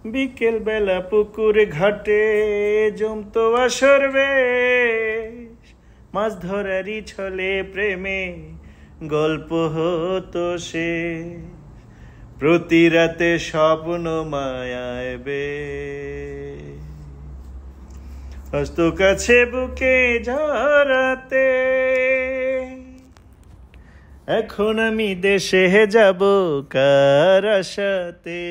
বিকেল বেলা পুকুর ঘাটে জমতো আসর বেশ, মাছ ধরারই ছলে প্রেমে গল্প হতো সে। প্রতি রাতে স্বপ্ন মায়ায় বেশ, হস্ত কাছে বুকে ঝরাতে। এখন আমি দেশে যাব কার আশাতে,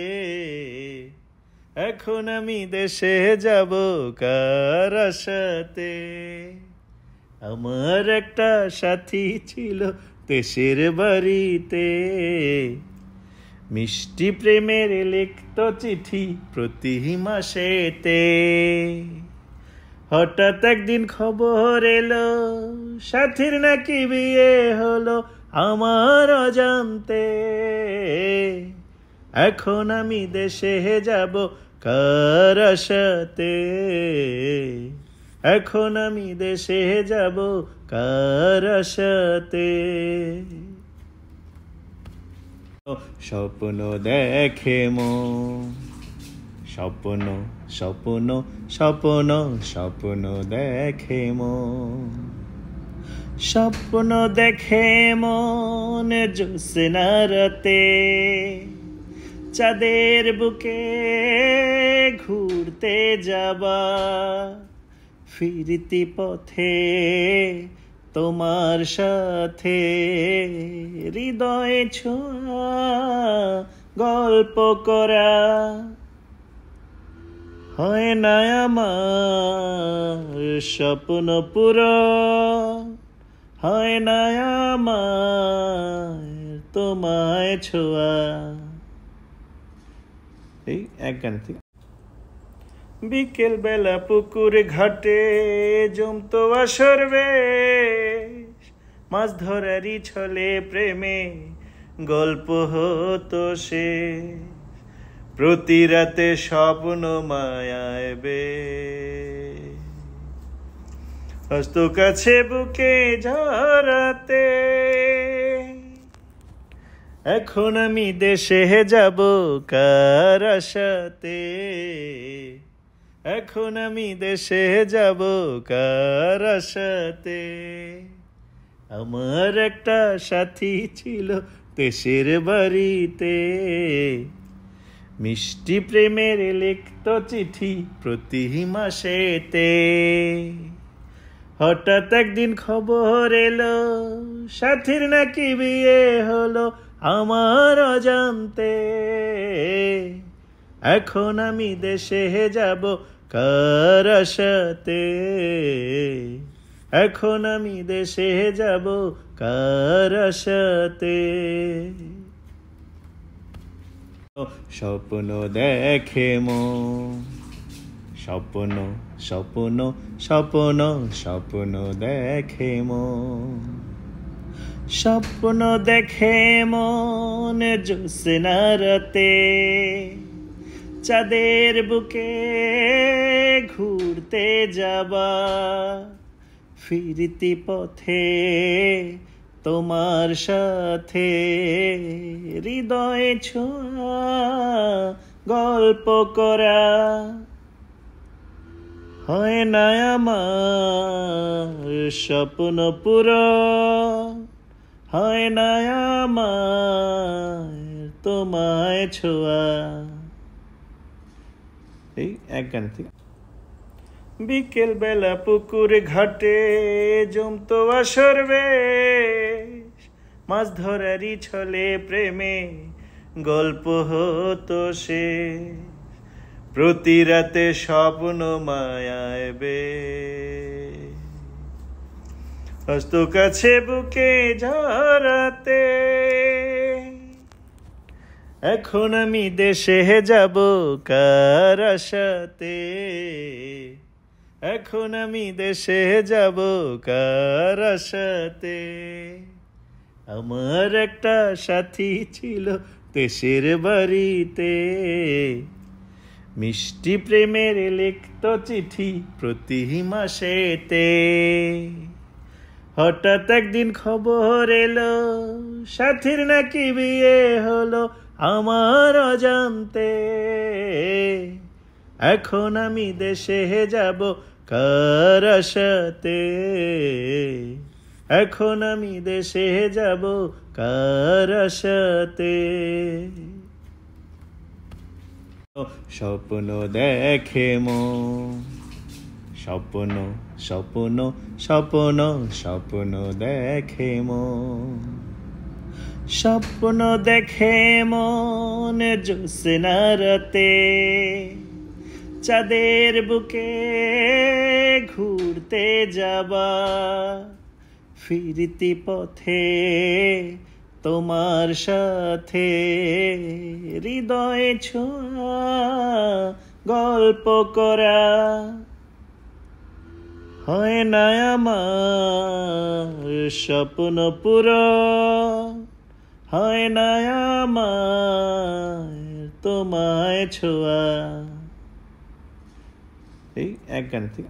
এখন আমি দেশে যাব কার আশাতে। আমার একটা সাথী ছিল দেশের বাড়িতে, মিষ্টি প্রেমের লিখত চিঠি প্রতি মাসেতে। হঠাৎ একদিন খবর এলো সাথীর নাকি বিয়ে হলো আমার অজান্তে। এখন আমি দেশে যাব কার আশাতে, এখন আমি দেশে যাব কার আশাতে। স্বপ্ন দেখে মন, স্বপ্ন স্বপ্ন স্বপ্ন স্বপ্ন দেখে মন, স্বপ্ন দেখে মন জ্যোৎস্না রাতে। চাঁদের বুকে ঘুরতে যাবা, ফিরতি পথে তোমার সাথে। হৃদয়ে ছোঁয়া গল্প করা হয় না আমার স্বপ্ন পূরণ, হয় না আমার তোমায় ছোঁয়া। এই এক গান থেকে। বিকেল বেলা পুকুর ঘাটে জমতো আসর বেশ, মাছ ধরারই ছলে প্রেমে গল্প হতো সে। প্রতি রাতে স্বপ্ন মায়ায় বেশ, হস্ত কাছে বুকে ঝরাতে। এখন আমি দেশে যাব কার আশাতে, এখন আমি দেশে যাব কার আশাতে। আমার একটা সাথী ছিল দেশের বাড়িতে, মিষ্টি প্রেমের লিখত চিঠি প্রতি মাসেতে। হঠাৎ একদিন খবর এলো সাথীর নাকি বিয়ে হলো আমার অজান্তে। এখন আমি দেশে যাব কার আশাতে, এখন আমি দেশে যাব কার আশাতে। স্বপ্ন দেখে মন, স্বপ্ন স্বপ্ন স্বপ্ন স্বপ্ন দেখে মন, স্বপ্ন দেখে মন জ্যোৎস্না রাতে। চাঁদের বুকে ঘুরতে যাবা, ফিরতি পথে তোমার সাথে। হৃদয়ে ছোঁয়া গল্প করা হয় না আমার স্বপ্ন পূরণ, হয় না আমার তোমায় ছোঁয়া। এই এক গান থেকে। বিকেল বেলা পুকুর ঘাটে জমতো আসর বেশ, মাছ ধরারই ছলে প্রেমে গল্প হতো সে। প্রতি রাতে স্বপ্ন মায়ায় বেশ, হস্ত কাছে বুকে ঝরাতে। এখন আমি দেশে যাব কার আশাতে, এখন আমি দেশে যাব কার আশাতে। আমার একটা সাথী ছিল দেশের বাড়িতে, মিষ্টি প্রেমের লিখত চিঠি প্রতি মাসেতে। হঠাৎ একদিন খবর এলো সাথীর নাকি বিয়ে হলো আমার অজান্তে। এখন আমি দেশে যাব কার আশাতে, এখন আমি দেশে যাব কার আশাতে। স্বপ্ন দেখে মন, স্বপ্ন স্বপ্ন স্বপ্ন স্বপ্ন দেখে মন, স্বপ্ন দেখে মন জ্যোৎস্না রাতে, চাঁদের বুকে ঘুরতে যাবা, ফিরতি পথে তোমার সাথে, হৃদয়ে ছোঁয়া গল্প করা, হয় না আমার স্বপ্ন পূরণ, হয় না আমার তোমায় ছোঁয়া। এই এক গান থেকে